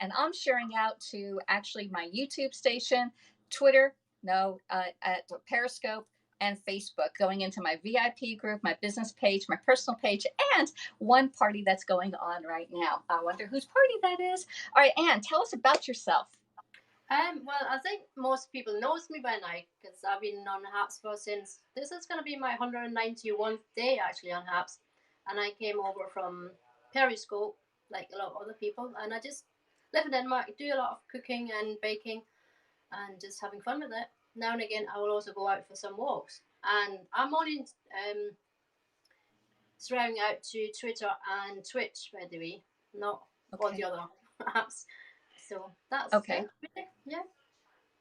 and I'm sharing out to actually my YouTube station, Twitter, no, at Periscope, and Facebook, going into my VIP group, my business page, my personal page, and one party that's going on right now. I wonder whose party that is. All right, Anne, tell us about yourself. Well, I think most people knows me by now because I've been on Haps for since this is going to be my 191st day actually on Haps, and I came over from Periscope like a lot of other people, and I just live in Denmark, do a lot of cooking and baking, and just having fun with it. Now and again, I will also go out for some walks, and I'm only throwing out to Twitter and Twitch, by the way, not all the other apps. So that's okay. Yeah.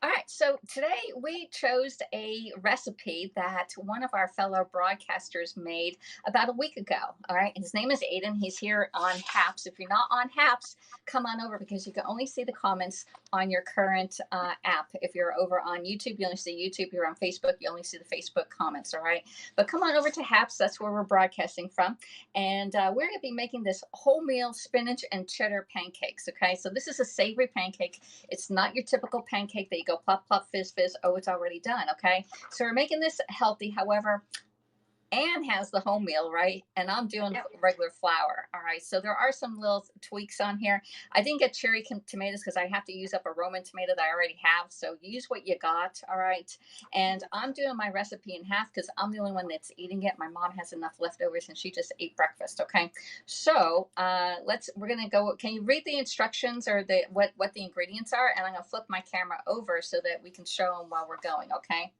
All right, so today we chose a recipe that one of our fellow broadcasters made about a week ago. All right, his name is Aiden. He's here on Haps. If you're not on Haps, come on over because you can only see the comments on your current app. If you're over on YouTube, you only see YouTube. If you're on Facebook, you only see the Facebook comments. All right, but come on over to Haps. That's where we're broadcasting from, and we're going to be making this wholemeal spinach and cheddar pancakes. Okay, so this is a savory pancake. It's not your typical pancake that you go plop, plop, fizz, fizz. Oh, it's already done. Okay. So we're making this healthy. However, Anne has the wholemeal, right? And I'm doing regular flour. All right. So there are some little tweaks on here. I didn't get cherry tomatoes because I have to use up a Roman tomato that I already have. So use what you got. All right. And I'm doing my recipe in half because I'm the only one that's eating it. My mom has enough leftovers and she just ate breakfast. Okay. So we're going to go. Can you read the instructions or what the ingredients are? And I'm going to flip my camera over so that we can show them while we're going. Okay.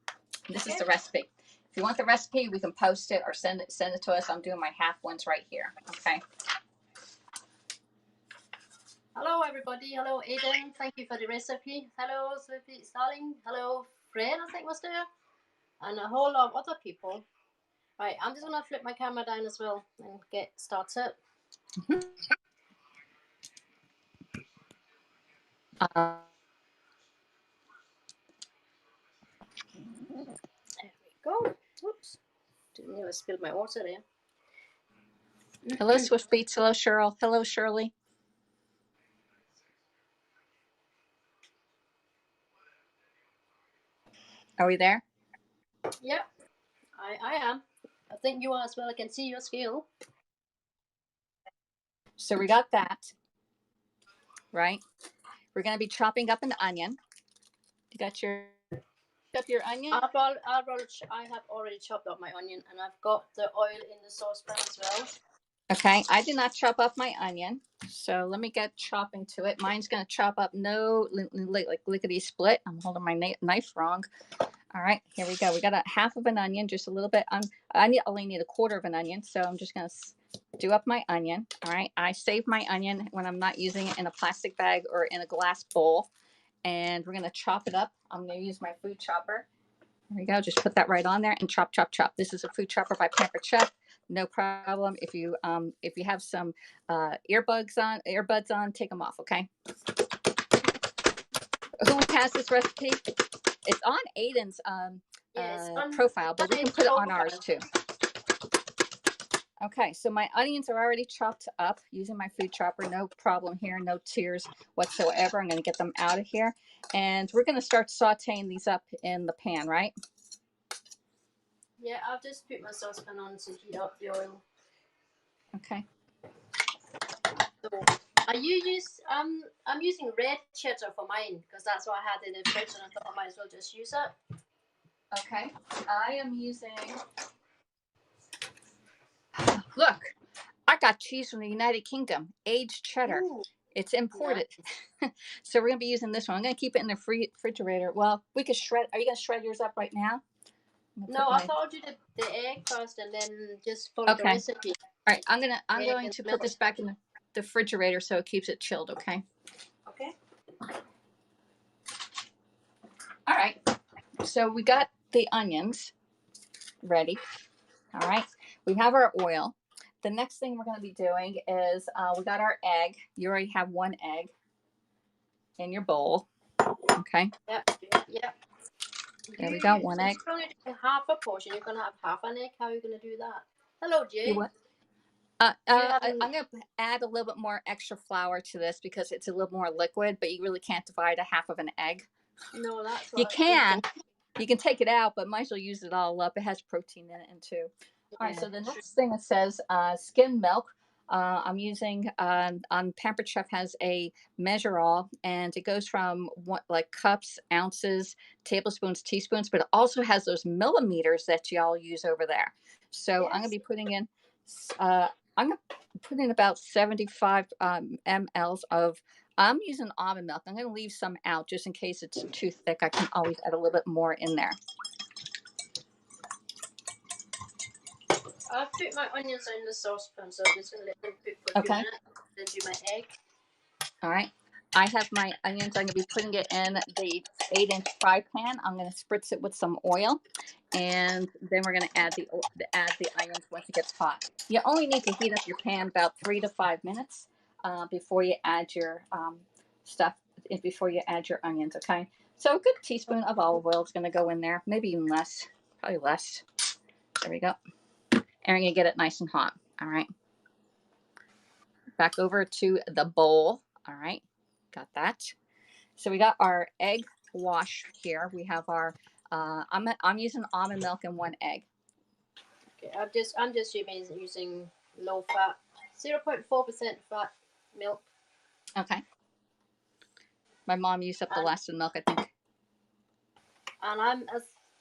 This is the recipe. If you want the recipe, we can post it or send it to us. I'm doing my half ones right here. Okay. Hello, everybody. Hello, Aiden. Thank you for the recipe. Hello, Sophie Starling. Hello, Fred, I think was there. And a whole lot of other people. Right, I'm just going to flip my camera down as well and get started. Mm-hmm. There we go. Oops. Didn't know I spilled my water there. Hello, Swift Beats. Hello, Cheryl. Hello, Shirley. Are we there? Yep, I am. I think you are as well. I can see your scale. So we got that, right? We're going to be chopping up an onion. You got your onion? I have already chopped up my onion, and I've got the oil in the saucepan as well. Okay, I did not chop up my onion, so let me get chopping to it. Mine's going to chop up like lickety split. I'm holding my knife wrong. All right, here we go. We got a half of an onion, just a little bit. I only need a quarter of an onion, so I'm just going to do up my onion. All right, I save my onion when I'm not using it in a plastic bag or in a glass bowl, and we're going to chop it up. I'm going to use my food chopper. There we go. Just put that right on there and chop, chop, chop. This is a food chopper by Pampered Chef. No problem. If you have some earbuds on, take them off. Okay. Who has this recipe? It's on Aiden's profile, but we can put it on ours too. Okay, so my onions are already chopped up using my food chopper. No problem here, no tears whatsoever. I'm going to get them out of here. And we're going to start sauteing these up in the pan, right? Yeah, I've just put my saucepan on to heat up the oil. Okay. So, I'm using red cheddar for mine because that's what I had in the fridge, and I thought I might as well just use it. Okay, I am using. Look, I got cheese from the United Kingdom, aged cheddar. Ooh, it's imported. Nice. So we're going to be using this one. I'm going to keep it in the refrigerator. Well, we could shred. Are you going to shred yours up right now? No, I thought I'd do the egg first and then just follow the recipe. All right, I'm going to put this back in the refrigerator so it keeps it chilled, okay? Okay. All right. So we got the onions ready. All right. We have our oil. The next thing we're going to be doing is we got our egg. You already have one egg in your bowl. Okay. Yep. There we go. One egg. You're only doing half a portion. You're going to have half an egg. How are you going to do that? Hello, Jay. What? Do you have any? I'm going to add a little bit more extra flour to this because it's a little more liquid, but you really can't divide a half of an egg. No, that's You what I was can. thinking. You can take it out, but might as well use it all up. It has protein in it too. All right, so the next thing it says skim milk. I'm using on Pampered Chef has a measure all, and it goes from what like cups, ounces, tablespoons, teaspoons, but it also has those millimeters that y'all use over there. So I'm gonna Yes. be putting in. I'm gonna put in about 75 mLs of. I'm using almond milk. I'm going to leave some out just in case it's too thick. I can always add a little bit more in there. I've put my onions in the saucepan, so I'm just going to let them cook for a few minutes. Then do my egg. All right. I have my onions. I'm going to be putting it in the 8-inch fry pan. I'm going to spritz it with some oil, and then we're going to add the onions once it gets hot. You only need to heat up your pan about 3 to 5 minutes before you add your stuff. Before you add your onions, okay? So a good teaspoon of olive oil is going to go in there, maybe even less, probably less. There we go. And we're going to get it nice and hot. All right. Back over to the bowl. All right. Got that. So we got our egg wash here. We have our, I'm using almond milk and 1 egg. Okay, I'm just using low fat, 0.4% fat milk. Okay. My mom used up the last of the milk, I think. And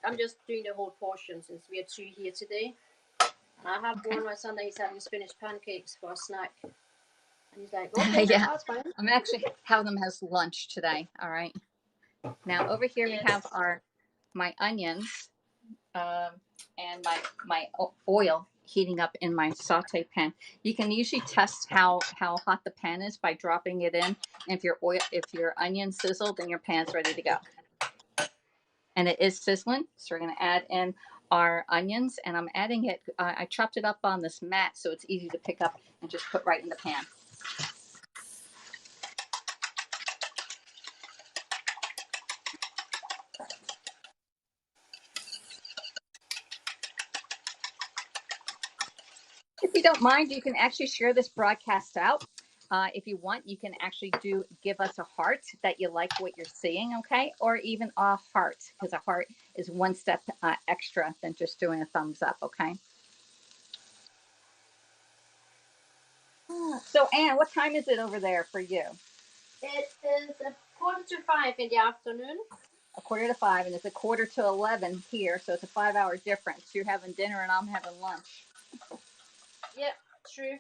I'm just doing the whole portion since we are 2 here today. And I have warned my son that he's having spinach pancakes for a snack. And he's like, okay, yeah, that's fine. I'm actually having them as lunch today. All right. Now over here we have my onions and my oil heating up in my saute pan. You can usually test how hot the pan is by dropping it in. And if your onion sizzled, then your pan's ready to go. And it is sizzling, so we're going to add in our onions, and I'm adding it. I chopped it up on this mat so it's easy to pick up and just put right in the pan. If you don't mind, you can actually share this broadcast out. If you want, you can actually give us a heart that you like what you're seeing, okay? Or even a heart, because a heart is one step extra than just doing a thumbs up, okay? So, Anne, what time is it over there for you? It is 4:45 in the afternoon. 4:45, and it's 4:45 here, so it's a 5-hour difference. You're having dinner and I'm having lunch. Yep, true.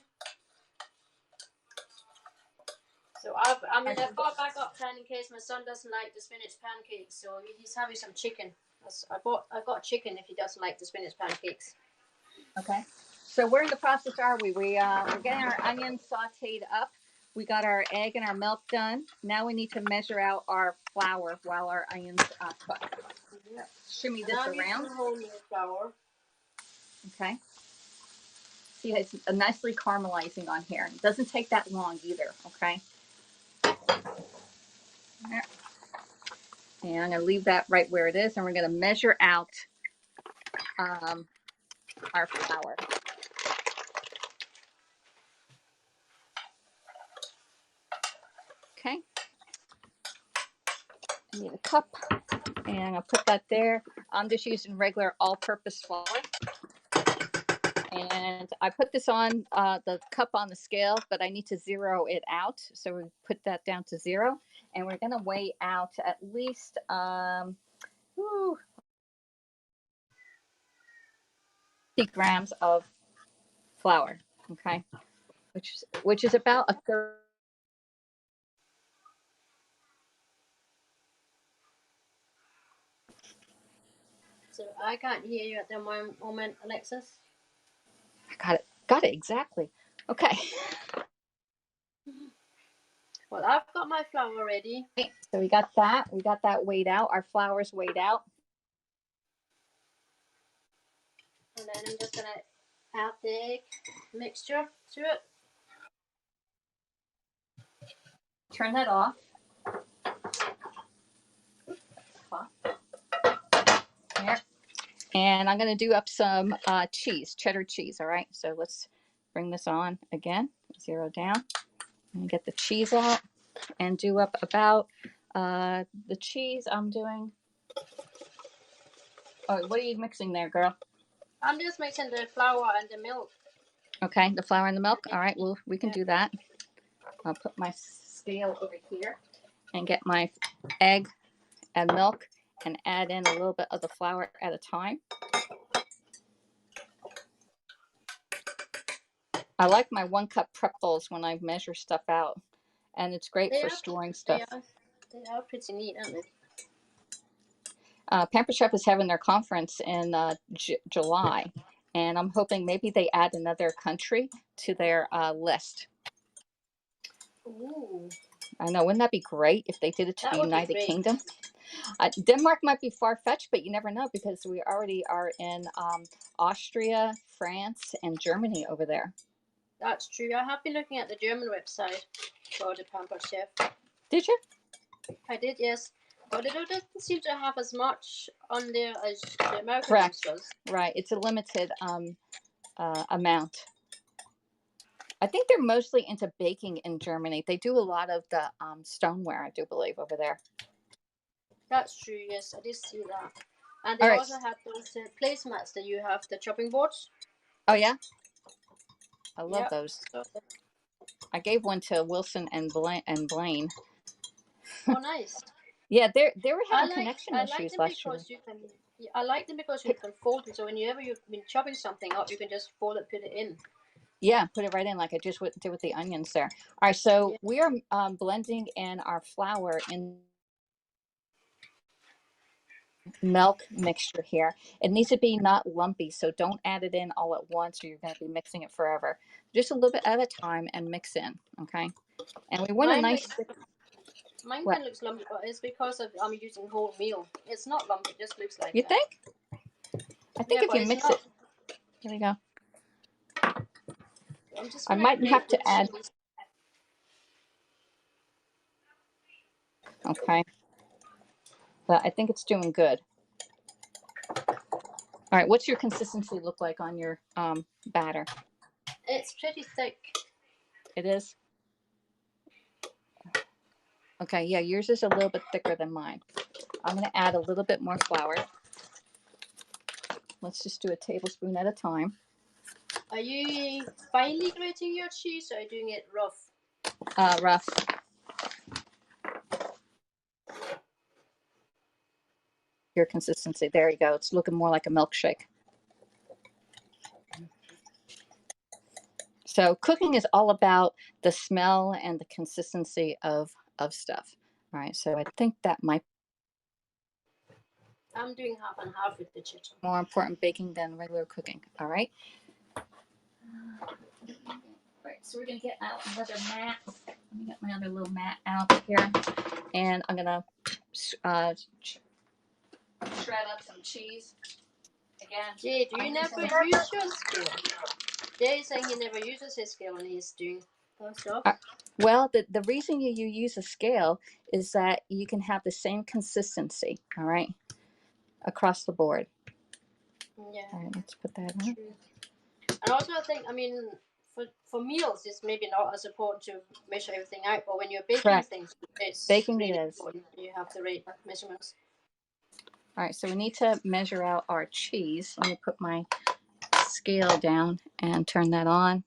So I've got backup plan in case my son doesn't like the spinach pancakes. So he's having some chicken. I got chicken if he doesn't like the spinach pancakes. Okay. So where in the process are we? We're getting our onions sauteed up. We got our egg and our milk done. Now we need to measure out our flour while our onions cook. Yep. Shimmy this around. Wholemeal flour. Okay. See, it's nicely caramelizing on here. It doesn't take that long either. Okay. And I'm going to leave that right where it is, and we're going to measure out our flour. Okay. I need a cup, and I'll put that there. I'm just using regular all-purpose flour. And I put this on the cup on the scale, but I need to zero it out. So we put that down to 0. And we're going to weigh out at least 50 grams of flour, okay? Which is about a third. So I can't hear you at the moment, Alexis. I got it exactly. Okay. Well, I've got my flour ready. So we got that. We got that weighed out. Our flour's weighed out. And then I'm just going to add the egg mixture to it. Turn that off. There. And I'm going to do up some cheese, cheddar cheese. All right. So let's bring this on again, 0 down, and get the cheese out, and do up about the cheese I'm doing. Oh, what are you mixing there, girl? I'm just mixing the flour and the milk. Okay, the flour and the milk. All right, well, we can do that. I'll put my scale over here and get my egg and milk and add in a little bit of the flour at a time. I like my 1 cup prep bowls when I measure stuff out, and it's great for storing stuff. They are pretty neat, aren't they? Pamper Chef is having their conference in July, and I'm hoping maybe they add another country to their list. Ooh. I know, wouldn't that be great if they did it to the United Kingdom? Denmark might be far-fetched, but you never know, because we already are in Austria, France, and Germany over there. That's true. I have been looking at the German website for the Pamper Chef. Did you? I did, yes. But it doesn't seem to have as much on there as the American Correct. does. Right. It's a limited amount. I think they're mostly into baking in Germany. They do a lot of the stoneware, I do believe, over there. That's true, yes. I did see that. And they also have those placemats that you have, the chopping boards. Oh, yeah? I love those. I gave one to Wilson and Blaine. Oh, nice. Yeah, they were having connection issues last year. I like them because you can fold it. So whenever you've been chopping something up, you can just fold it, put it in. Yeah, put it right in like I just did with the onions there. All right, so we are blending in our flour in milk mixture here. It needs to be not lumpy, so don't add it in all at once or you're going to be mixing it forever. Just a little bit at a time and mix in, okay? And we want a nice... Mine kind of looks lumpy, but it's because I'm using wholemeal. It's not lumpy, it just looks like You think? I think if you mix it... Here we go. I might have to add... Okay. But I think it's doing good. All right, what's your consistency look like on your batter? It's pretty thick. It is? Okay, yeah, yours is a little bit thicker than mine. I'm going to add a little bit more flour. Let's just do a tablespoon at a time. Are you finely grating your cheese or are you doing it rough? Rough. Your consistency. There you go. It's looking more like a milkshake. So cooking is all about the smell and the consistency of stuff. All right, so I think that might... I'm doing half and half with the chicken. More important baking than regular cooking. All right. All right, so we're going to get out another mat. Let me get my other little mat out here. And I'm going to shred up some cheese. Again. Jay, do you never use your scale? Jay is saying he never uses his scale when he's doing stuff. Well, the reason you use a scale is that you can have the same consistency, all right, across the board. Yeah. All right, let's put that on. And also I think, I mean, for meals, it's maybe not as important to measure everything out, but when you're baking things, it's really important. You have the right measurements. All right, so we need to measure out our cheese. Let me put my scale down and turn that on.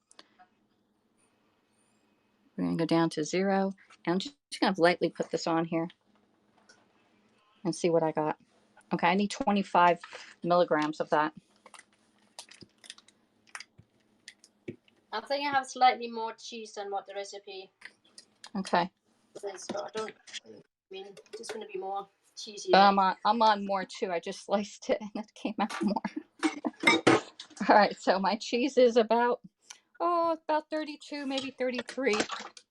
We're going to go down to 0. And I'm just going to lightly put this on here and see what I got. Okay, I need 25 milligrams of that. I think I have slightly more cheese than what the recipe says, but I mean, it's just going to be more cheesy. I'm on more too. I just sliced it and it came out more. All right, so my cheese is about 32, maybe 33.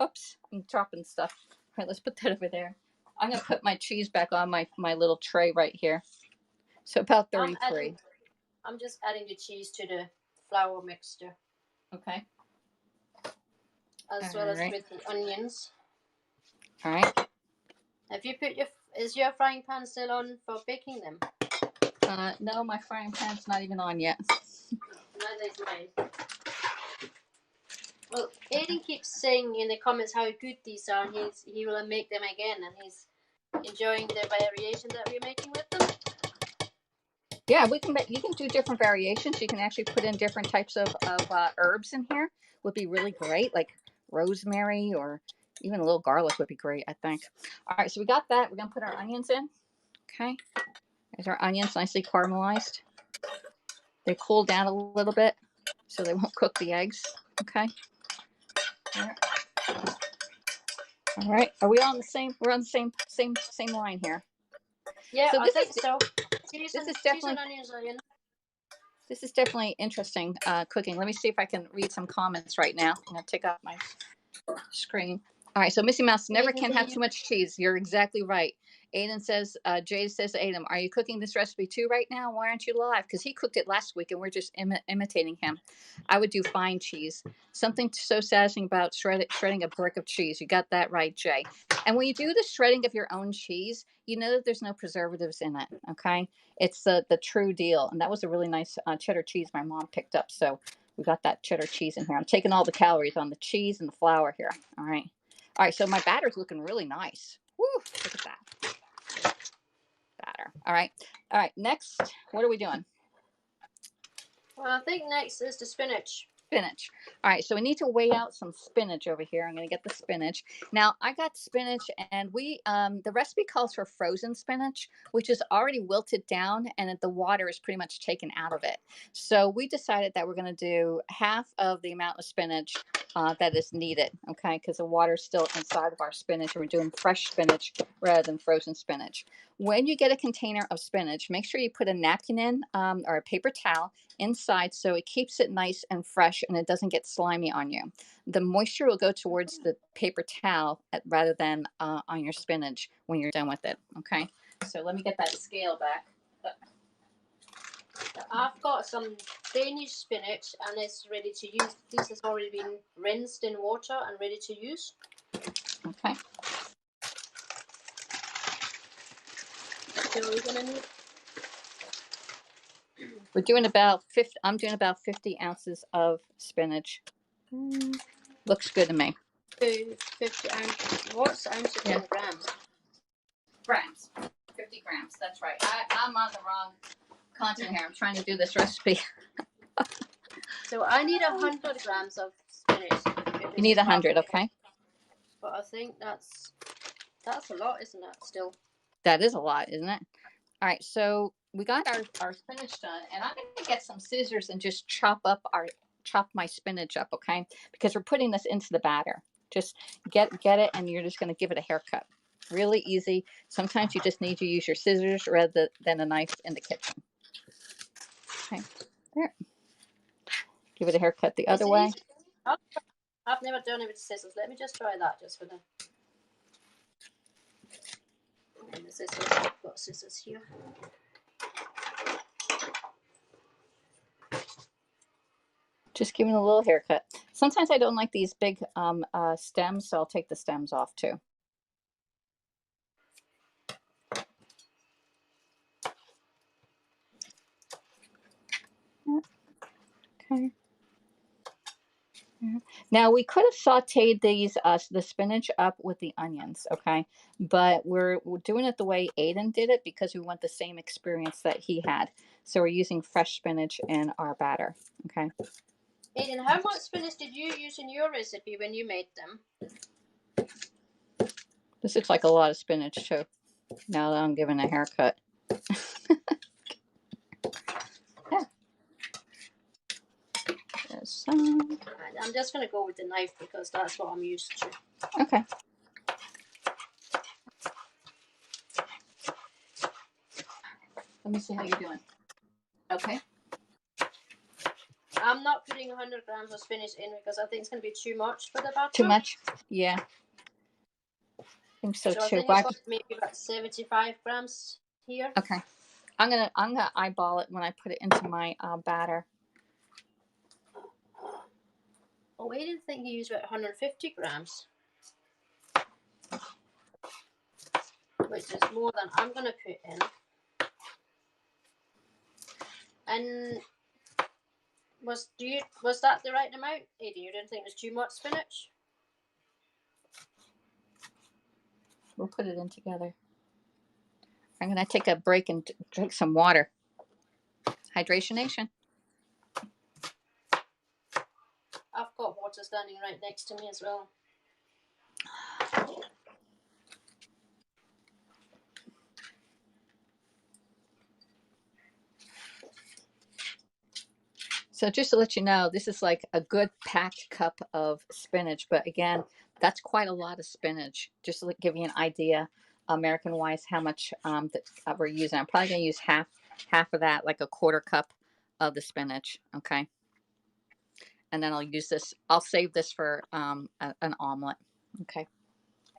Oops, I'm dropping stuff. All right, let's put that over there. I'm going to put my cheese back on my little tray right here. So about 33. I'm just adding the cheese to the flour mixture. Okay. As well as with the onions. All right. Have you put is your frying pan still on for baking them? No, my frying pan's not even on yet. Neither is mine. Well, Aiden keeps saying in the comments how good these are, and he will make them again, and he's enjoying the variation that we're making with them. Yeah, you can do different variations. You can actually put in different types of herbs in here. Would be really great, like rosemary or even a little garlic would be great, I think. All right, so we got that. We're gonna put our onions in. Okay, there's our onions, nicely caramelized. They cool down a little bit, so they won't cook the eggs. Okay. All right. Are we on the same? We're on the same line here. Yeah, So I think so. This is definitely interesting cooking. Let me see if I can read some comments right now. I'm gonna take off my screen. All right, so Missy Mouse never can have too much cheese. You're exactly right. Aiden says, Jade says to Aiden, are you cooking this recipe too right now? Why aren't you live? Because he cooked it last week and we're just imitating him. I would do fine cheese. Something so satisfying about shredding a brick of cheese. You got that right, Jay. And when you do the shredding of your own cheese, you know that there's no preservatives in it, okay? It's the true deal. And that was a really nice cheddar cheese my mom picked up. So we got that cheddar cheese in here. I'm taking all the calories on the cheese and the flour here. All right. All right. So my batter's looking really nice. Woo, look at that batter. All right. All right. Next, what are we doing? Well, I think next is the spinach. Spinach. All right, so we need to weigh out some spinach over here. I'm going to get the spinach. Now, I got spinach, and the recipe calls for frozen spinach, which is already wilted down, and the water is pretty much taken out of it. So we decided that we're going to do half of the amount of spinach that is needed, okay, because the water is still inside of our spinach, and we're doing fresh spinach rather than frozen spinach. When you get a container of spinach, make sure you put a napkin in or a paper towel inside so it keeps it nice and fresh and it doesn't get slimy on you. The moisture will go towards the paper towel rather than on your spinach when you're done with it. Okay, so let me get that scale back. I've got some Danish spinach and it's ready to use. This has already been rinsed in water and ready to use. Okay. So we're gonna need. We're doing about 50. I'm doing about 50 ounces of spinach. Looks good to me. 50 ounces. What's ounces in grams? Grams. 50 grams. That's right. I'm on the wrong content here. I'm trying to do this recipe. So I need 100 grams of spinach. You need 100, okay? But I think that's a lot, isn't it? Still. That is a lot, isn't it? All right, so we got our spinach done, and I'm going to get some scissors and just chop my spinach up, okay? Because we're putting this into the batter. Just get it, and you're just going to give it a haircut. Really easy. Sometimes you just need to use your scissors rather than a knife in the kitchen. Okay, there. Give it a haircut the other way. I've never done it with scissors. Let me just try that just for the. And the scissors. I've got scissors here. Just giving a little haircut. Sometimes I don't like these big stems, so I'll take the stems off too. Okay. Now we could have sauteed the spinach up with the onions, okay? But we're doing it the way Aiden did it because we want the same experience that he had. So we're using fresh spinach in our batter, okay? Aiden, how much spinach did you use in your recipe when you made them? This looks like a lot of spinach too. Now that I'm giving a haircut. Yeah. I'm just going to go with the knife because that's what I'm used to. Okay. Let me see how you're doing. Okay. I'm not putting 100 grams of spinach in because I think it's going to be too much for the batter. Too much? Yeah. I think so too. I think it's maybe about 75 grams here. Okay. I'm gonna eyeball it when I put it into my batter. Oh, I didn't think you used about 150 grams. Which is more than I'm going to put in. And Was that the right amount, Edie? You didn't think it was too much spinach? We'll put it in together. I'm going to take a break and drink some water. Hydration Nation. I've got water standing right next to me as well. So just to let you know, this is like a good packed cup of spinach. But again, that's quite a lot of spinach. Just to give you an idea, American-wise, how much we're using. I'm probably going to use half of that, like a quarter cup of the spinach. Okay. And then I'll use this. I'll save this for an omelet. Okay.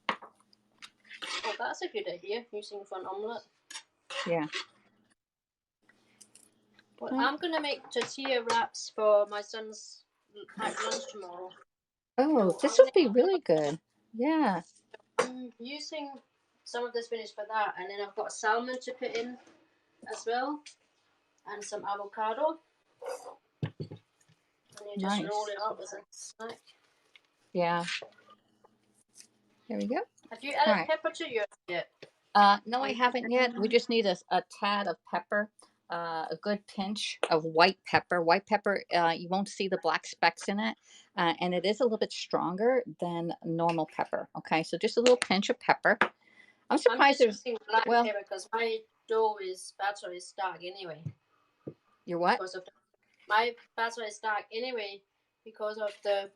Oh, that's a good idea, using for an omelet. Yeah. Well, I'm going to make tortilla wraps for my son's packed lunch tomorrow. Oh, this would be really good. Yeah. I'm using some of the spinach for that, and then I've got salmon to put in as well, and some avocado. And you just roll it up as a snack. Yeah. There we go. Have you added pepper to yours yet? No, I haven't yet. We just need a tad of pepper, a good pinch of white pepper. White pepper, you won't see the black specks in it, and it is a little bit stronger than normal pepper. Okay, so just a little pinch of pepper. I'm surprised there's black pepper because my dough is batter is dark anyway. Your what? My batter is dark anyway because of the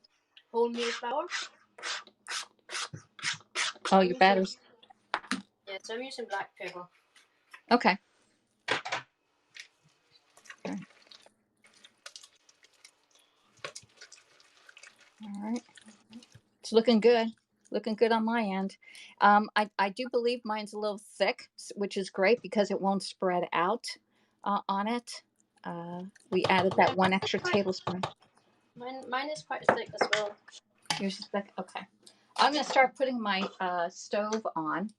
wholemeal flour. Oh, your batter's. Yeah, so I'm using black pepper. Okay. All right. It's looking good. Looking good on my end. I do believe mine's a little thick, which is great because it won't spread out on it. We added that one extra tablespoon. Mine is quite thick as well. Yours is thick? Okay. I'm going to start putting my stove on.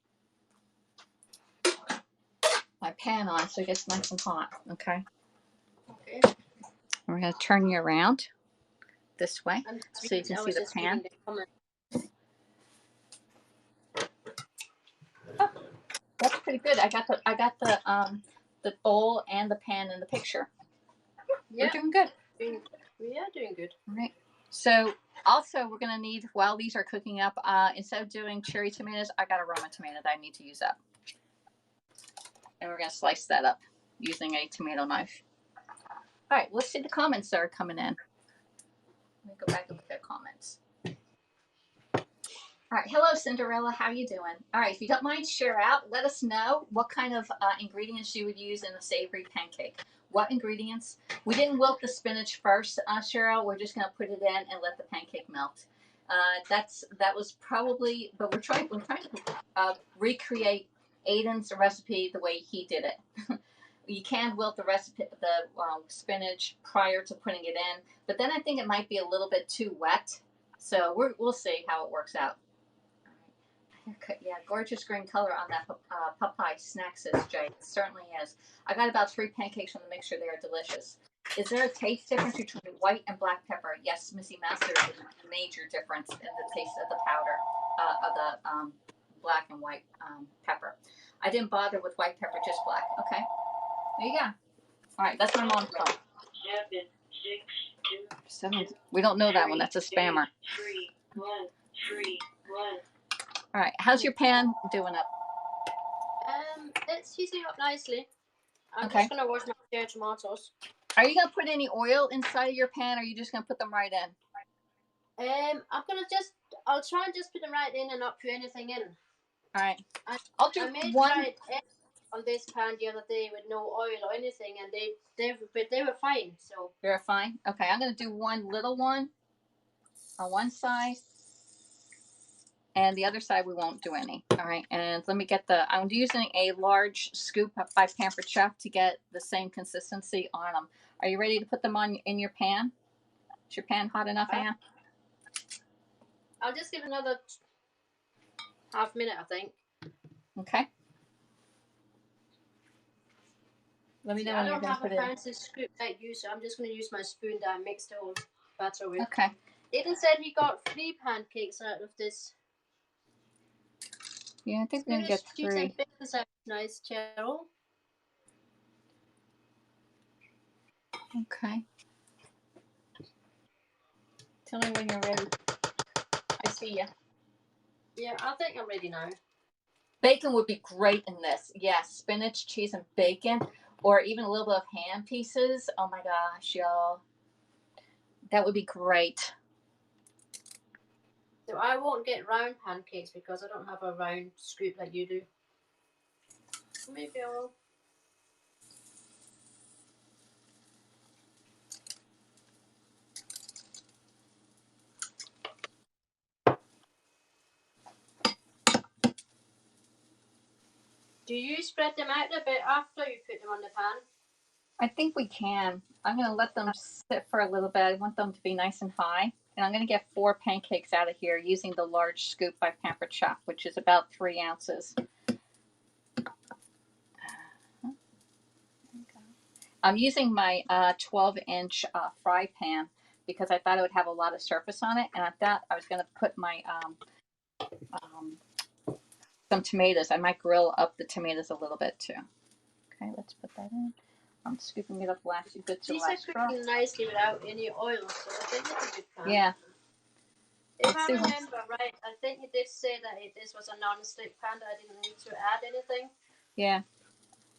My pan on so it gets nice and hot. Okay. Okay. We're going to turn you around this way so you can see the pan. Oh, that's pretty good. I got the bowl and the pan in the picture. Yeah. We're doing good. We are doing good. All right. So also we're going to need, while these are cooking up, instead of doing cherry tomatoes, I got a Roma tomato that I need to use up. And we're going to slice that up using a tomato knife. All right, let's see the comments that are coming in. Let me go back and look at comments. All right, hello Cinderella, how you doing? All right, if you don't mind, share out. Let us know what kind of ingredients you would use in a savory pancake. What ingredients? We didn't wilt the spinach first, Cheryl. We're just going to put it in and let the pancake melt. That was probably, but we're trying to recreate Aiden's recipe the way he did it. You can wilt the spinach prior to putting it in, but then I think it might be a little bit too wet. So we'll see how it works out. Yeah, gorgeous green color on that Popeye snack, says Jay. It certainly is. I got about 3 pancakes from the mixture. They are delicious. Is there a taste difference between white and black pepper? Yes, Missy Master, there's a major difference in the taste of the powder of the black and white pepper. I didn't bother with white pepper, just black. Okay, there you go. All right, that's my mom's phone. 7, 6, 2. We don't know that one. That's a spammer. 3, 1, 3, 1. All right, how's your pan doing up? It's heating up nicely. I'm just gonna wash my cherry tomatoes. Are you gonna put any oil inside of your pan, or are you just gonna put them right in? I'll try and just put them right in and not put anything in. All right. I'll do one on this pan the other day with no oil or anything, and they were fine. So they're fine. Okay, I'm gonna do one little one on one side, and the other side we won't do any. All right, and let me get I'm using a large scoop by Pampered Chef to get the same consistency on them. Are you ready to put them on in your pan? Is your pan hot enough, Anne? I'll just give another half minute, I think. Okay. Let me See, know I when you're don't going to have a put it in. fancy scoop like you, so I'm just going to use my spoon that I mixed the whole batter with. Okay. Aiden said he got 3 pancakes out of this. Yeah, I think we're going to get Cheese and 3. bacon sounds nice, Cheryl. Okay. Tell me when you're ready. I see you. Yeah, I think I'm ready now. Bacon would be great in this. Yes, spinach, cheese, and bacon, or even a little bit of ham pieces. Oh my gosh, y'all. That would be great. So I won't get round pancakes because I don't have a round scoop like you do. Maybe I'll... Do you spread them out a bit after you put them on the pan? I think we can. I'm going to let them sit for a little bit. I want them to be nice and high. And I'm going to get 4 pancakes out of here using the large scoop by Pampered Chef, which is about 3 ounces. I'm using my 12-inch fry pan because I thought it would have a lot of surface on it. And I thought I was going to put my some tomatoes. I might grill up the tomatoes a little bit too. Okay, let's put that in. I'm scooping it up last bits of last straw. These are cooking nicely without any oil, so I think it's a good pan. Yeah. If I remember right, I think you did say that this was a non-stick pan, that I didn't need to add anything. Yeah.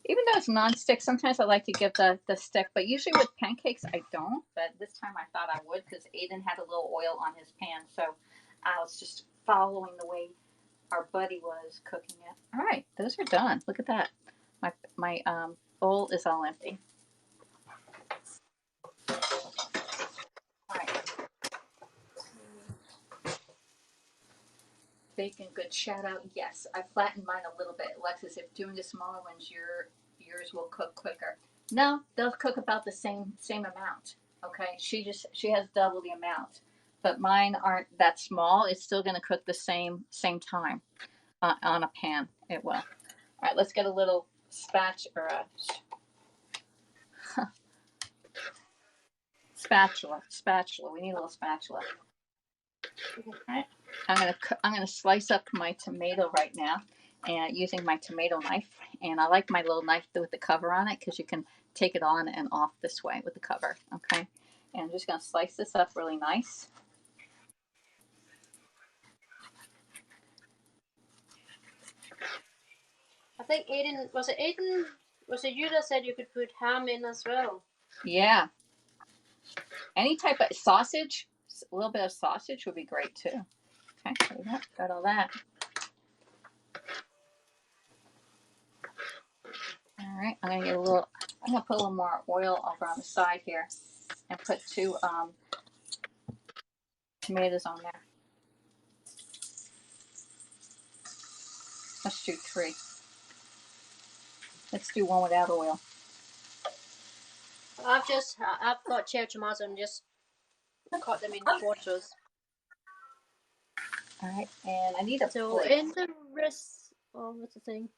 Even though it's non-stick, sometimes I like to give the stick, but usually with pancakes I don't. But this time I thought I would because Aiden had a little oil on his pan, so I was just following the way our buddy was cooking it. All right, those are done. Look at that. My bowl is all empty. All right. Bacon, good shout out. Yes, I flattened mine a little bit. Alexis, if doing the smaller ones, yours will cook quicker. No, they'll cook about the same amount. Okay, she has double the amount, but mine aren't that small. It's still going to cook the same time on a pan. It will. All right, let's get a little spatula. We need a little spatula. All right. I'm gonna slice up my tomato right now, and using my tomato knife. And I like my little knife with the cover on it because you can take it on and off this way with the cover. Okay. And I'm just gonna slice this up really nice. I think Aiden was it you that said you could put ham in as well? Yeah. Any type of sausage, a little bit of sausage would be great too. Okay, got all that. All right, I'm gonna put a little more oil over on the side here, and put 2 tomatoes on there. Let's do 3. Let's do 1 without oil. I've got cherry tomatoes and just cut them in quarters. All right, and I need a so plate. In the rest, what's the thing?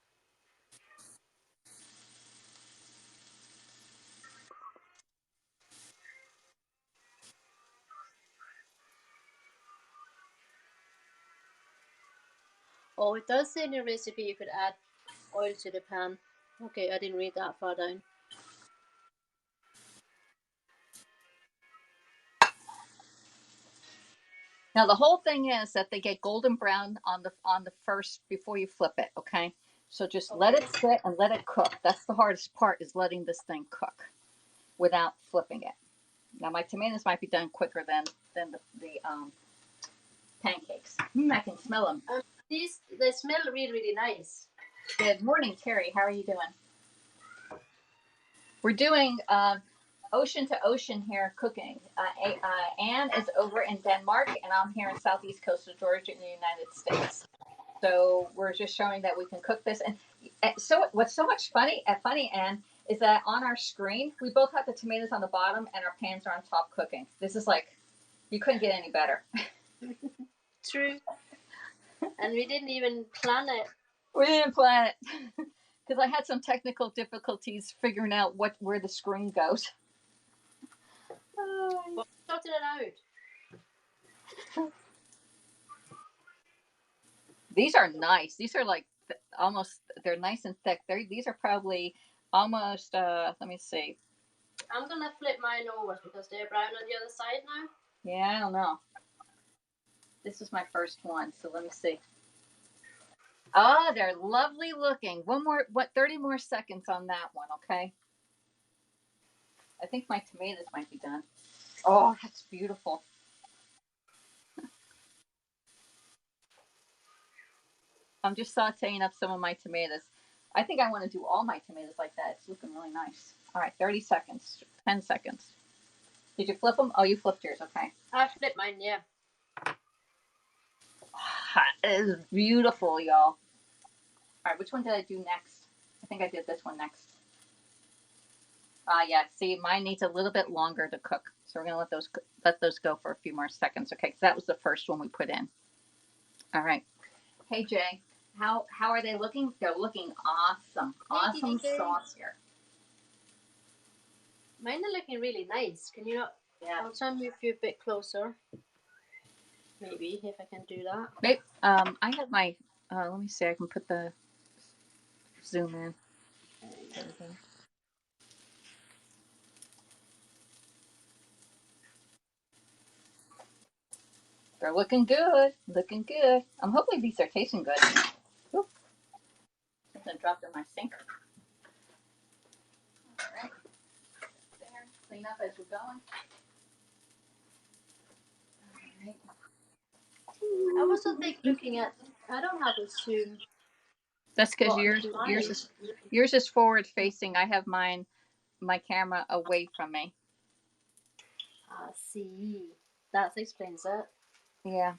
Oh, it does say in the recipe you could add oil to the pan. Okay, I didn't read that far down. Now the whole thing is that they get golden brown on the first before you flip it. Okay, so just let it sit and let it cook. That's the hardest part, is letting this thing cook without flipping it. Now my tomatoes might be done quicker than the pancakes. I can smell them. They smell really nice. Good morning, Terry. How are you doing? We're doing ocean to ocean here cooking. Anne is over in Denmark, and I'm here in southeast coast of Georgia in the United States. So we're just showing that we can cook this. And so what's so much funny, Anne, is that on our screen, we both have the tomatoes on the bottom and our pans are on top cooking. This is like, you couldn't get any better. True. And we didn't even plan it. We didn't plan it. because I had some technical difficulties figuring out where the screen goes. Well, sorted it out. These are nice. These are like almost, they're nice and thick. These are probably almost, let me see. I'm going to flip mine over because they're brown on the other side now. Yeah, I don't know. This is my first one, so let me see. Oh, they're lovely looking. 30 more seconds on that one, okay? I think my tomatoes might be done. Oh, that's beautiful. I'm just sauteing up some of my tomatoes. I think I want to do all my tomatoes like that. It's looking really nice. All right, 30 seconds, 10 seconds. Did you flip them? Oh, you flipped yours, okay. I flipped mine, yeah. It is beautiful, y'all. All right, which one did I do next? I think I did this one next. Yeah, see, mine needs a little bit longer to cook. So we're going to let those go for a few more seconds, okay? Because that was the first one we put in. All right. Hey, Jay, how are they looking? They're looking awesome. Awesome sauce here. Mine are looking really nice. Can you not? Yeah. I'll try and move you a bit closer. Maybe, if I can do that. Maybe, I have my, let me see, I can put the zoom in. There we go. They're looking good. Looking good. I'm hoping these are tasting good. Ooh. Something dropped in my sink. All right. There. Clean up as we're going. All right. I also think looking at, I don't have a zoom. That's because yours is forward facing. I have my camera away from me. I see. That explains it. Yeah.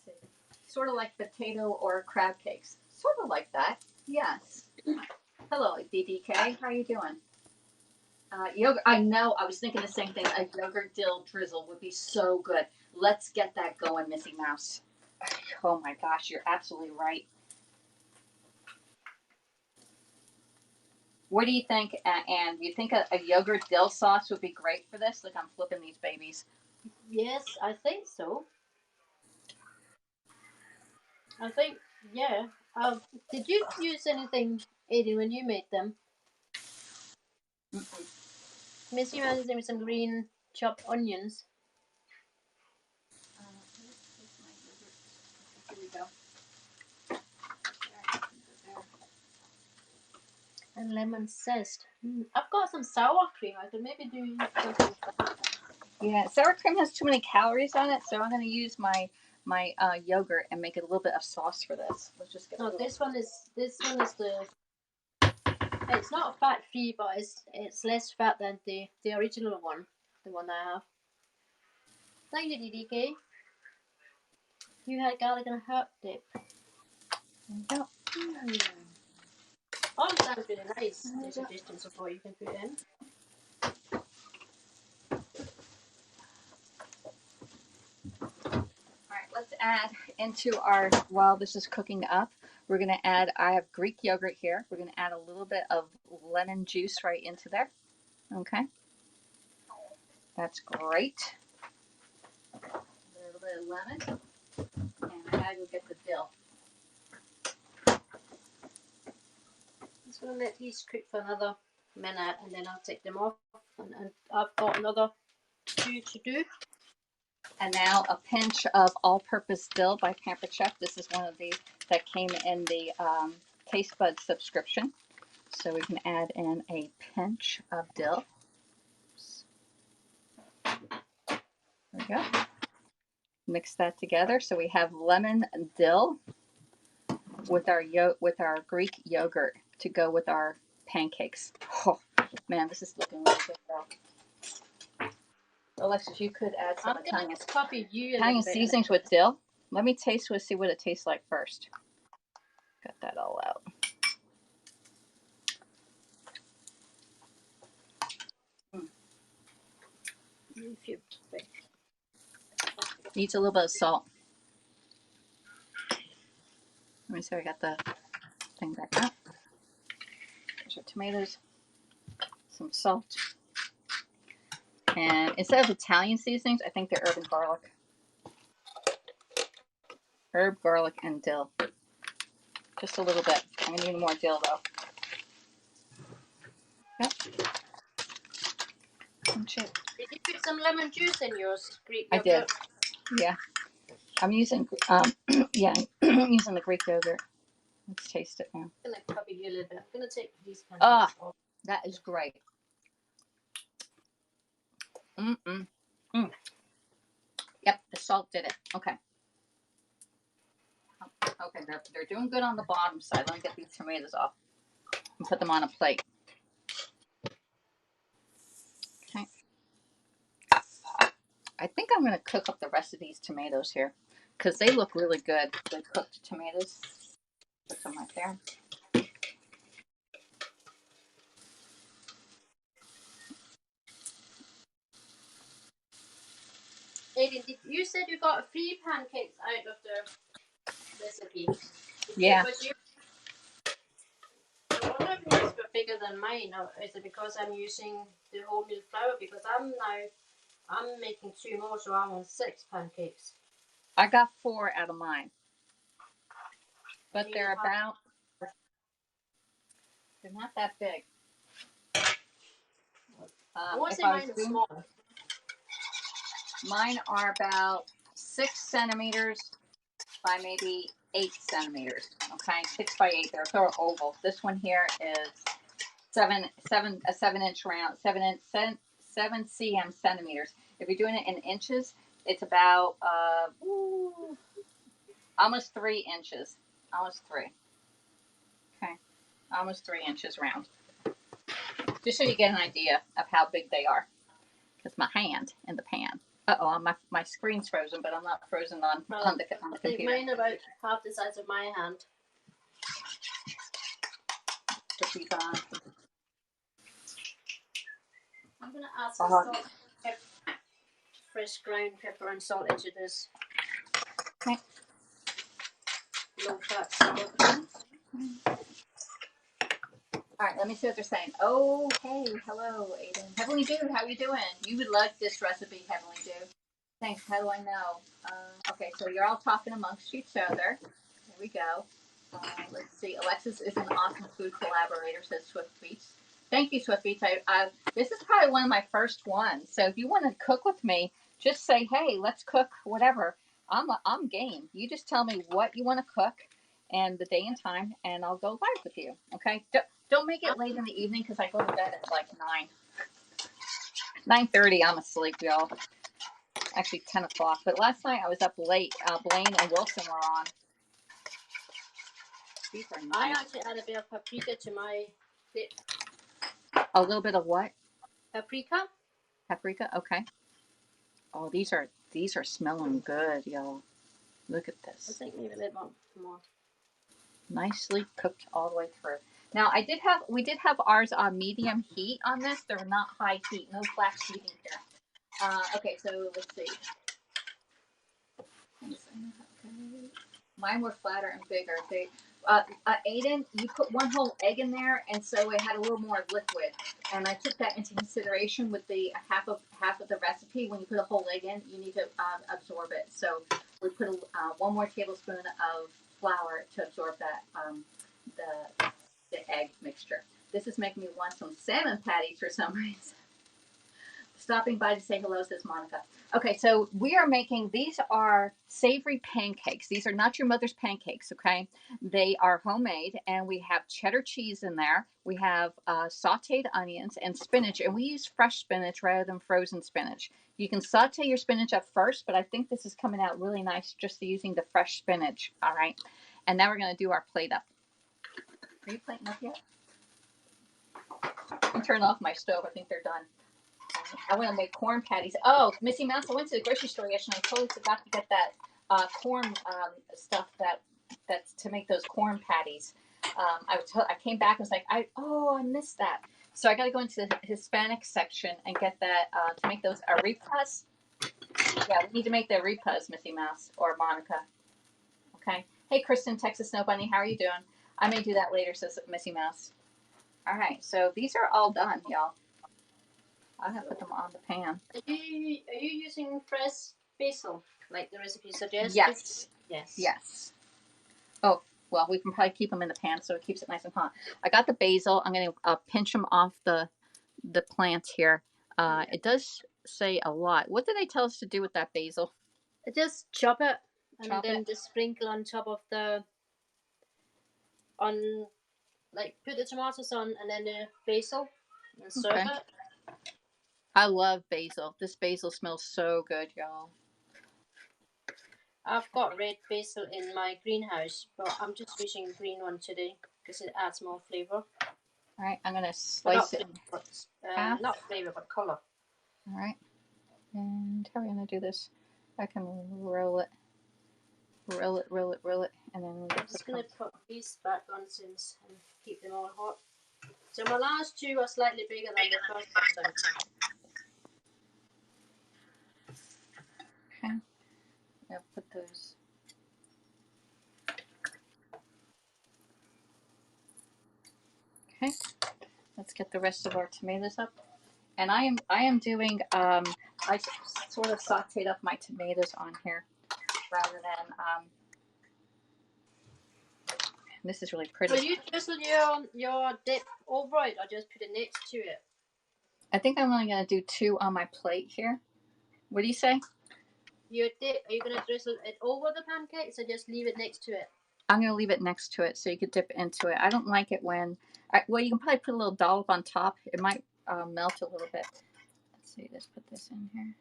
Let's see. Sort of like potato or crab cakes. Sort of like that. Yes. Hello, DDK. How are you doing? Yogurt. I know. I was thinking the same thing. A yogurt dill drizzle would be so good. Let's get that going, Missy Mouse. Oh my gosh, you're absolutely right. What do you think, Anne? Do you think a yogurt dill sauce would be great for this? Look, I'm flipping these babies. Yes, I think so. I think, yeah. Did you use anything, Aiden, when you made them? Missy Mouse is some green chopped onions. Here we go. And lemon zest. I've got some sour cream. I could maybe do something with that. Yeah, sour cream has too many calories on it, so I'm going to use my yogurt and make it a little bit of sauce for this. Let's just get. No, this one is the. It's not fat free, but it's less fat than the original one, the one I have. Thank you, DDK. You had garlic and herb dip. There you go. Oh, it sounds really nice. There's a distance of what you can put in. Alright, let's add into our, while this is cooking up, we're going to add, I have Greek yogurt here. We're going to add a little bit of lemon juice right into there. Okay. That's great. A little bit of lemon. And I gotta go get the dill. I'm just going to let these cook for another minute and then I'll take them off. And I've got another 2 to do. And now a pinch of all-purpose dill by Pampered Chef. This is one of the that came in the Taste Bud subscription. So we can add in a pinch of dill. There we go. Mix that together. So we have lemon and dill with our Greek yogurt to go with our pancakes. Oh man, this is looking really good, girl. Alexis, you could add some Italian seasonings with dill. Let me taste see what it tastes like first. Got that all out. Needs a little bit of salt. Let me see. I got the thing back up. There's our tomatoes, some salt, and instead of Italian seasonings, I think they're herb and garlic. Herb, garlic, and dill. Just a little bit. I'm gonna need more dill though. Yep. Did you put some lemon juice in yours, Greek I yogurt? did. Yeah. I'm using yeah, I'm using the Greek yogurt. Let's taste it now. I'm gonna copy you a little bit. I'm gonna take these pancakes off. That is great. Yep, the salt did it. Okay. Okay, they're doing good on the bottom side. Let me get these tomatoes off and put them on a plate. Okay. I think I'm going to cook up the rest of these tomatoes here because they look really good. The cooked tomatoes. Put some right there. Aiden, you said you got 3 pancakes out of the recipe. Yeah. I wonder if yours were bigger than mine, or is it because I'm using the wholemeal flour? Because I'm making 2 more, so I want 6 pancakes. I got 4 out of mine, but they're not that big. I want to say mine is small. Mine are about 6 centimeters by maybe 8 centimeters. Okay, 6 by 8. They're sort of oval. This one here is 7 inch round, 7 cm centimeters. If you're doing it in inches, it's about almost 3 inches. Almost 3. Okay, almost 3 inches round. Just so you get an idea of how big they are. Because my hand in the pan. Uh-oh, my screen's frozen, but I'm not frozen on the computer. I think mine about half the size of my hand. Put these on. I'm going to add some salt, fresh ground pepper and salt into this. Okay. Low fat salt. All right, let me see what they're saying. Oh, hey, hello, Aiden. Heavenly Dude, how are you doing? You would like this recipe, Heavenly Dude. Thanks, how do I know? Okay, so you're all talking amongst each other. Here we go. Let's see. Alexis is an awesome food collaborator, says Swift Beats. Thank you, Swift Beats. This is probably one of my first ones. So if you want to cook with me, just say, hey, let's cook whatever. I'm game. You just tell me what you want to cook and the day and time, and I'll go live with you. Okay? Don't make it late in the evening because I go to bed at like 9:30. I'm asleep, y'all. Actually, 10 o'clock. But last night I was up late. Blaine and Wilson were on. These are nice. I actually add a bit of paprika to my dip. A little bit of what? Paprika. Paprika. Okay. Oh, these are smelling good, y'all. Look at this. I think maybe a little more. Nicely cooked all the way through. Now we did have ours on medium heat on this. They're not high heat. No flash heating here. Okay, so let's see. Mine were flatter and bigger. Aiden, you put 1 whole egg in there, and so it had a little more liquid. And I took that into consideration with the half of the recipe. When you put a whole egg in, you need to absorb it. So we put 1 more tablespoon of flour to absorb that the egg mixture. This is making me want some salmon patties for some reason. Stopping by to say hello, says Monica. Okay, so we are making, these are savory pancakes. These are not your mother's pancakes, okay? They are homemade, and we have cheddar cheese in there. We have sauteed onions and spinach, and we use fresh spinach rather than frozen spinach. You can saute your spinach up first, but I think this is coming out really nice just using the fresh spinach, all right? And now we're going to do our plate up. Are you plating up yet? I'm turning off my stove. I think they're done. I want to make corn patties. Oh, Missy Mouse, I went to the grocery store yesterday. I totally forgot to get that corn stuff that's to make those corn patties. I came back and was like, I missed that. So I got to go into the Hispanic section and get that to make those arepas. Yeah, we need to make the arepas, Missy Mouse or Monica. Okay. Hey, Kristen, Texas Snow Bunny, how are you doing? I may do that later, says Missy Mouse. All right, so these are all done, y'all. I have to put them on the pan. Are you using fresh basil like the recipe suggests? Yes. Yes. Yes. Oh, well, we can probably keep them in the pan so it keeps it nice and hot. I got the basil. I'm going to pinch them off the plant here. It does say a lot. What do they tell us to do with that basil? Just chop it and Chop then it? just sprinkle on top of the like put the tomatoes on and then the basil and serve it. I love basil. This basil smells so good, y'all. I've got red basil in my greenhouse, but I'm just using green one today because it adds more flavor. All right, I'm going to slice it. Not flavor, but color. All right. And how are we going to do this? I can roll it, and then we'll I'm just going to put these back on since and keep them all hot. So my last two are slightly bigger than the first one. Okay. I'll put those. Okay. Let's get the rest of our tomatoes up. And I am doing I sort of sauteed up my tomatoes on here rather than this is really pretty. Will you drizzle your dip over it or just put it next to it? I think I'm only going to do 2 on my plate here. What do you say? Your dip, are you going to drizzle it over the pancakes or just leave it next to it? I'm going to leave it next to it so you could dip into it. I don't like it when, well, you can probably put a little dollop on top. It might melt a little bit. Let's see, let's put this in here.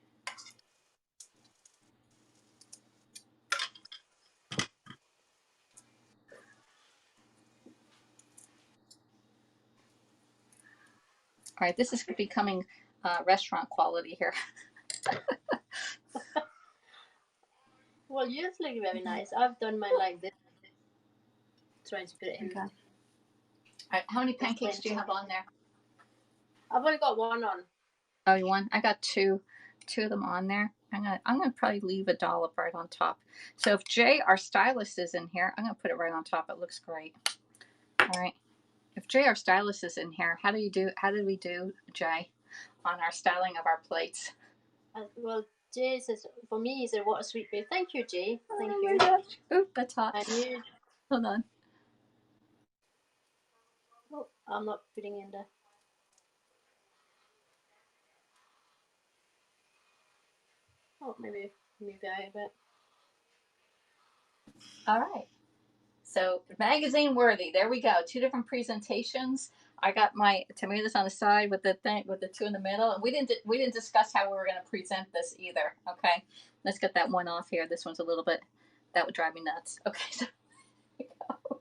All right, this is becoming restaurant quality here. Well, yours look very nice. I've done mine like this. Trying to put it in. Okay. All right, how many pancakes do you have on there? I've only got one on. Oh, you want? I got two of them on there. I'm gonna probably leave a dollop right on top. So if Jay, our stylist, is in here, I'm gonna put it right on top. It looks great. All right. If Jay, our stylist, is in here, how did we do, Jay, on our styling of our plates? Well, Jay says, for me, he said, what a sweet babe. Thank you, Jay. Thank you. My gosh. Oop, that's hot. And you. Hold on. Oh, I'm not putting in there. Oh, maybe move out a bit. All right. So magazine worthy. There we go. 2 different presentations. I got my tomatoes on the side with the 2 in the middle. And we didn't discuss how we were going to present this either. Okay. Let's get that one off here. This one's a little bit, that would drive me nuts. Okay. So there we go.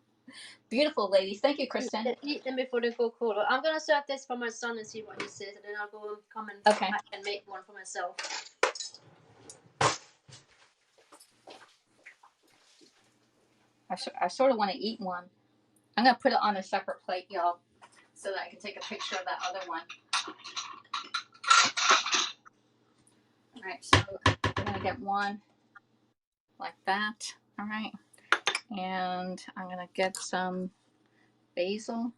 Beautiful, ladies. Thank you, Kristen. Eat them before they go cold. I'm gonna serve this for my son and see what he says, and then I'll go and come and okay. back and make one for myself. I sort of want to eat one. I'm gonna put it on a separate plate, y'all, so that I can take a picture of that other one. All right, so we're gonna get one like that. All right, and I'm gonna get some basil.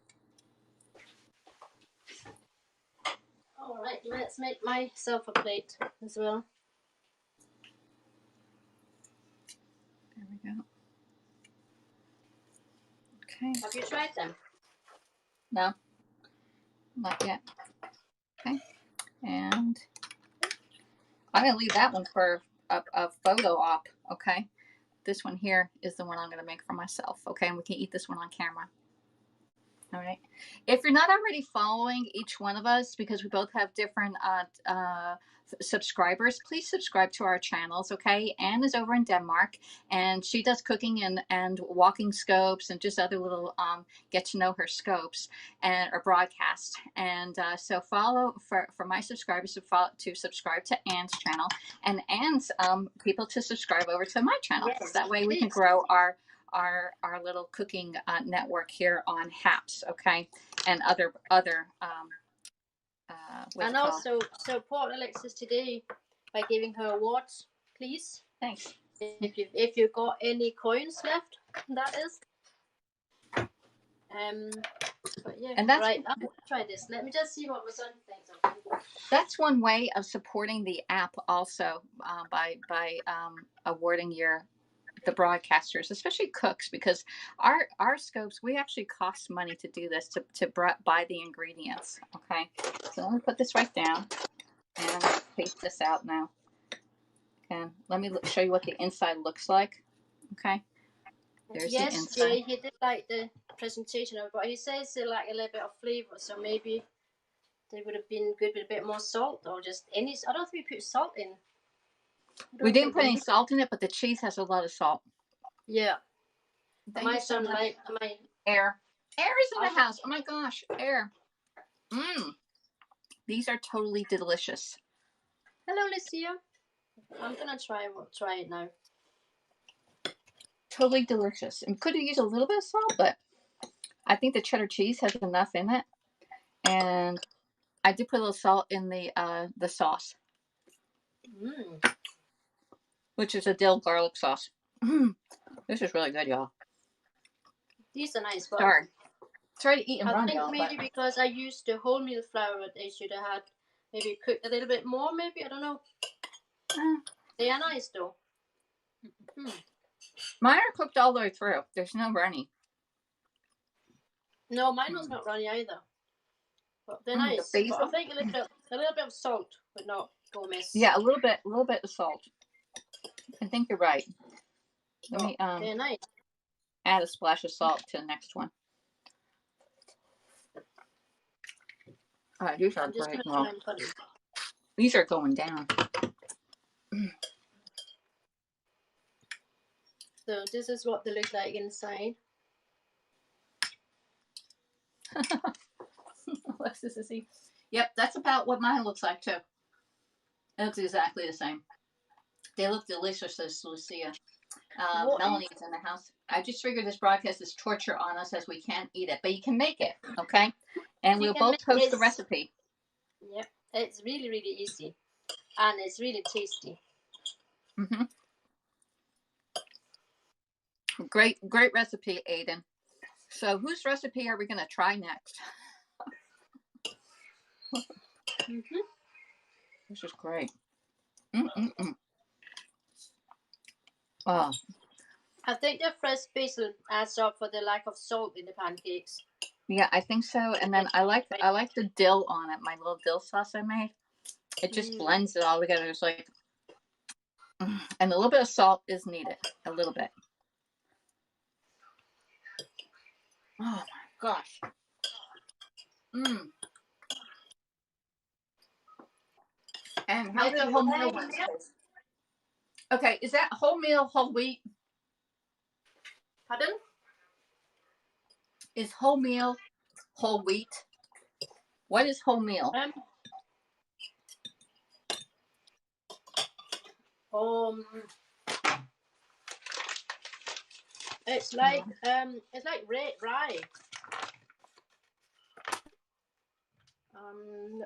All right, let's make myself a plate as well. There we go. Okay. Have you tried them? No, not yet. Okay, and I'm gonna leave that one for a photo op. Okay, this one here is the one I'm gonna make for myself. Okay, and we can eat this one on camera. All right. If you're not already following each one of us, because we both have different subscribers, please subscribe to our channels. Okay. Anne is over in Denmark, and she does cooking and walking scopes and just other little get to know her scopes and or broadcast. And so follow for my subscribers to subscribe to Anne's channel, and Anne's people to subscribe over to my channel. Yes, that way we can grow our little cooking network here on HAPS, okay, and other and also support Alexis today by giving her awards, please. Thanks. If you got any coins left, that is. But yeah, And that's right. I'm gonna try this. Let me just see what my son thinks of it. that's one way of supporting the app also, by awarding the broadcasters, especially cooks, because our scopes, we actually cost money to do this, to buy the ingredients. Okay, so let me put this right down, and I'm going to paste this out now. And let me show you what the inside looks like. Okay, there's the Yes, inside. Jay, he did like the presentation of it, but he says they like a little bit of flavor, so maybe they would have been good with a bit more salt, or just any. I don't think we put salt in. We didn't put any salt in it, but the cheese has a lot of salt. Yeah. Thank My you so son much. like my Air is in the house. Oh my gosh, air. These are totally delicious. Hello, Lucia. I'm gonna try it now. Totally delicious. And could have used a little bit of salt, but I think the cheddar cheese has enough in it. And I did put a little salt in the sauce, which is a dill garlic sauce. This is really good, y'all. These are nice, but sorry to eat and I run, think y'all. maybe because I used the wholemeal flour, they should have had maybe cooked a little bit more. Maybe, I don't know. They are nice though. Mine are cooked all the way through. There's no runny. No, mine was not runny either. But they're nice. The but I think a little bit of salt would not go miss. Yeah, a little bit of salt. I think you're right. Let me they're nice. Add a splash of salt to the next one. All right, these are great. Well, these are going down. So this is what they look like inside. AlexisC. Yep, that's about what mine looks like too. It looks exactly the same. They look delicious, says Lucia. Melanie's in the house. I just figured this broadcast is torture on us, as we can't eat it, but you can make it, okay? And we'll both post the recipe. Yep, it's really, really easy, and it's really tasty. Great recipe, Aiden. So whose recipe are we going to try next? This is great. Oh. I think the fresh basil adds up for the lack of salt in the pancakes. Yeah, I think so. And then I like the dill on it. My little dill sauce I made. It just blends it all together. It's like, and a little bit of salt is needed. A little bit. Oh my gosh. And how did wholemeal one taste? Okay, is that wholemeal whole wheat? Pardon? Is wholemeal whole wheat? What is wholemeal? It's like red rye.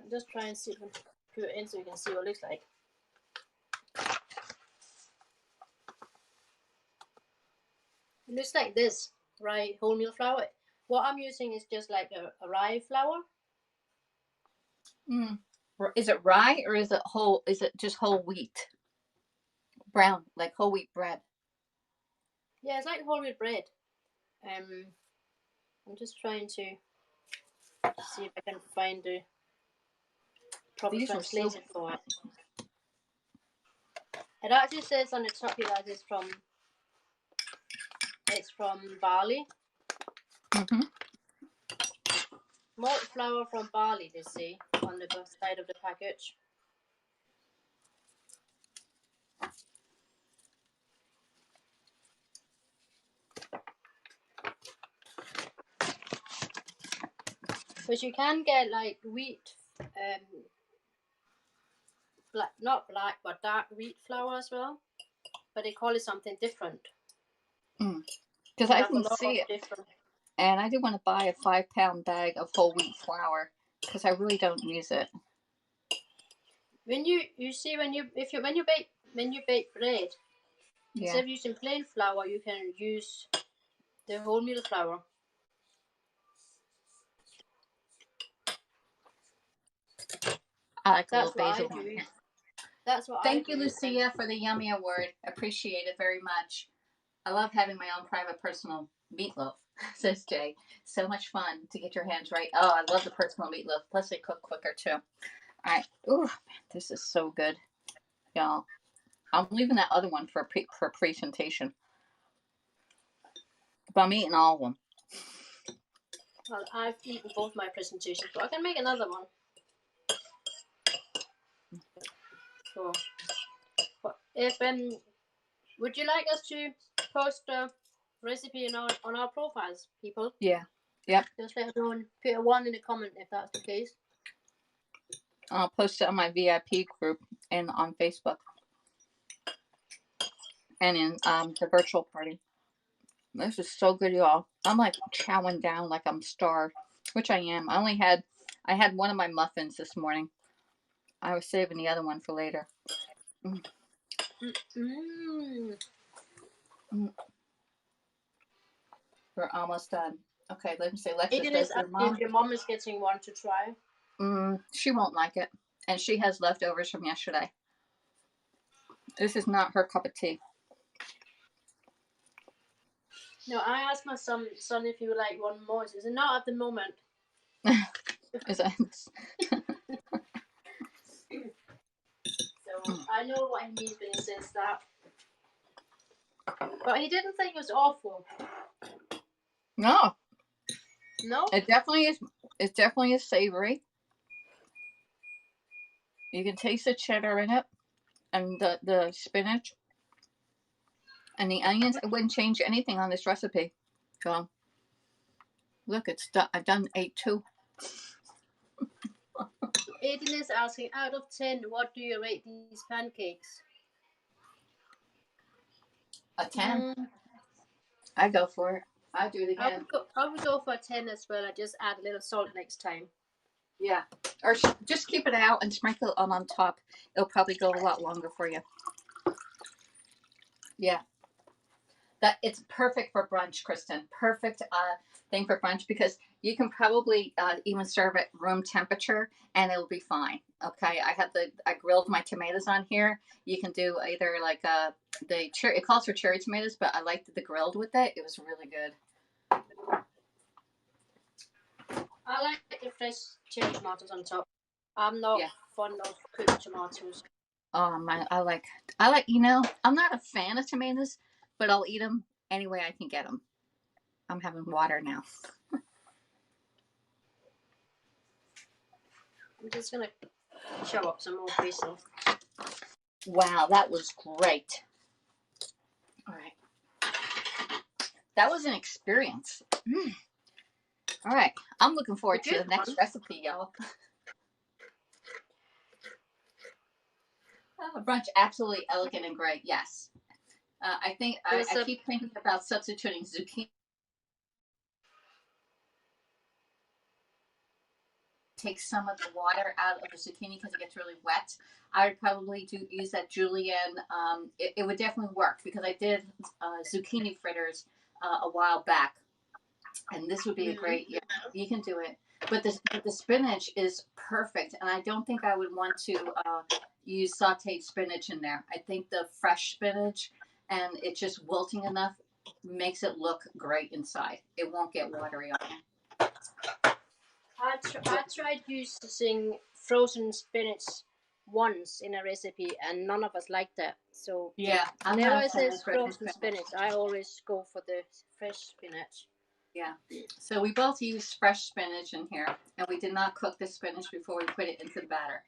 Just try and see if I can put it in so you can see what it looks like. It looks like this, rye wholemeal flour. What I'm using is just like a rye flour. Is it rye or is it whole? Is it just whole wheat? Brown, like whole wheat bread. Yeah, it's like whole wheat bread. I'm just trying to see if I can find the proper translation for it. It actually says on the top here that it's from barley. Malt flour from barley, they say, on the side of the package. But you can get like wheat, not black, but dark wheat flour as well. But they call it something different. Because I didn't see it. And I did want to buy a 5-pound bag of whole wheat flour because I really don't use it. When you bake bread, instead of using plain flour, you can use the wholemeal flour. I like a That's little what I basil. do. That's what I Thank do. you, Lucia, for the yummy award. Appreciate it very much. I love having my own private personal meatloaf, says Jay. So much fun to get your hands right. Oh, I love the personal meatloaf. Plus, they cook quicker, too. All right. Ooh, man, this is so good, y'all. I'm leaving that other one for presentation. But I'm eating all of them. Well, I've eaten both my presentations, but I can make another one. So, if would you like us to post a recipe on our profiles, people? Yeah. Yep. Just let us know and put a 1 in the comment if that's the case. I'll post it on my VIP group and on Facebook and in the virtual party. This is so good, y'all. I'm like chowing down like I'm starved, which I am. I had one of my muffins this morning. I was saving the other one for later. Mm. Mm. We're almost done. Okay, let me say, Alexis, does your mom? If your mom is getting one to try. She won't like it, and she has leftovers from yesterday. This is not her cup of tea. No, I asked my son if he would like one more. He said, not at the moment. Is that? So I know what he means when he says that. But he didn't think it was awful. No. No? It definitely is. It definitely is savory. You can taste the cheddar in it, and the spinach, and the onions. I wouldn't change anything on this recipe. So, look, it's done. I've done 8 too. Aiden is asking, out of 10, what do you rate these pancakes? A 10. I go for it. I do it again. I would go for a 10 as well. I just add a little salt next time. Yeah. Or just keep it out and sprinkle it on top. It'll probably go a lot longer for you. Yeah. That it's perfect for brunch, Kristen. Perfect thing for brunch because you can probably even serve it room temperature and it'll be fine. Okay. I grilled my tomatoes on here. You can do either like it calls for cherry tomatoes, but I liked the grilled with it. It was really good. I like the fresh cherry tomatoes on top. I'm not fond of cooked tomatoes. Oh my! I like. I'm not a fan of tomatoes, but I'll eat them any way I can get them. I'm having water now. I'm just gonna chop up some more basil. Wow, that was great. All right, that was an experience. All right, I'm looking forward to the next recipe, y'all. Brunch, absolutely elegant and great. Yes, I think I keep thinking about substituting zucchini. Take some of the water out of the zucchini because it gets really wet. I would probably use that julienne. It would definitely work because I did zucchini fritters a while back, and this would be a great. Yeah, you can do it. But the spinach is perfect, and I don't think I would want to use sautéed spinach in there. I think the fresh spinach and it's just wilting enough makes it look great inside. It won't get watery on you. I tried using frozen spinach once in a recipe, and none of us liked that. So yeah, whenever it says frozen spinach, I always go for the fresh spinach. Yeah. So we both used fresh spinach in here, and we did not cook the spinach before we put it into the batter.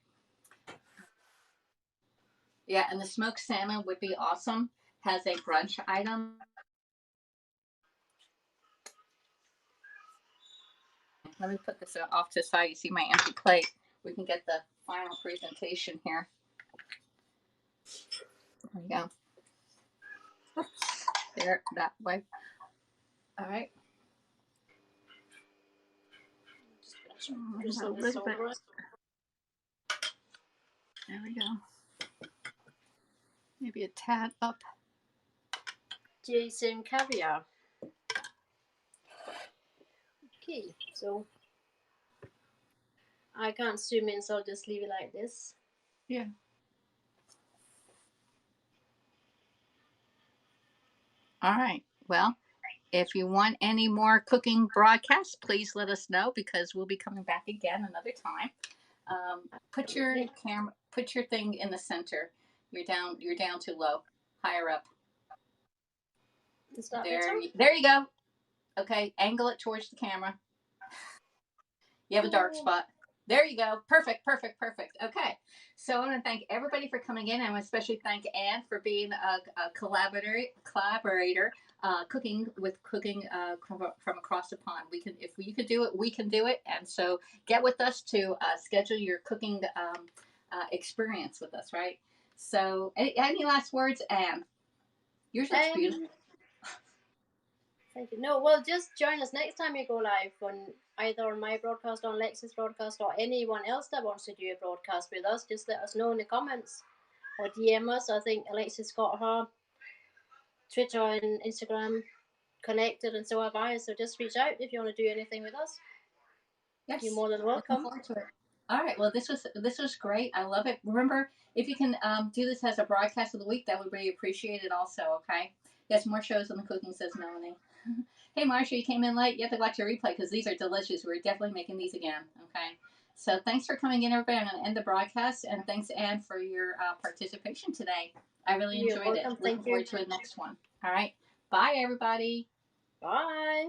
Yeah, and the smoked salmon would be awesome. Has a brunch item. Let me put this off to the side. You see my empty plate. We can get the final presentation here. There we go. Oops. There, that way. All right. Just a little bit. There we go. Maybe a tad up. Jason caviar. Okay, so I can't zoom in, so I'll just leave it like this. Yeah. All right. Well, if you want any more cooking broadcasts, please let us know because we'll be coming back again another time. Put your camera, put your thing in the center. You're down. You're down too low. Higher up. Is that There. better? There you go. Okay. Angle it towards the camera. You have a dark spot. There you go. Perfect, perfect, perfect. Okay. So I want to thank everybody for coming in. I want to especially thank Anne for being a collaborator, cooking from across the pond. We can, if you could do it, we can do it. And so get with us to schedule your cooking experience with us, right? So any last words, Anne? Yours looks beautiful. Thank you. No, well, just join us next time you go live on either on my broadcast, on Alexis' broadcast, or anyone else that wants to do a broadcast with us. Just let us know in the comments or DM us. I think Alexis got her Twitter and Instagram connected, and so have I. So just reach out if you want to do anything with us. Yes, you're more than welcome. Looking forward to it. All right. Well, this was great. I love it. Remember, if you can do this as a broadcast of the week, that would be appreciated. Also, okay. Yes, more shows on the cooking, says Melanie. Hey, Marsha, you came in late. You have to watch your replay because these are delicious. We're definitely making these again. Okay. So thanks for coming in, everybody. I'm going to end the broadcast, and thanks, Anne, for your participation today. I really enjoyed it. Looking forward to the next one. All right. Bye, everybody. Bye.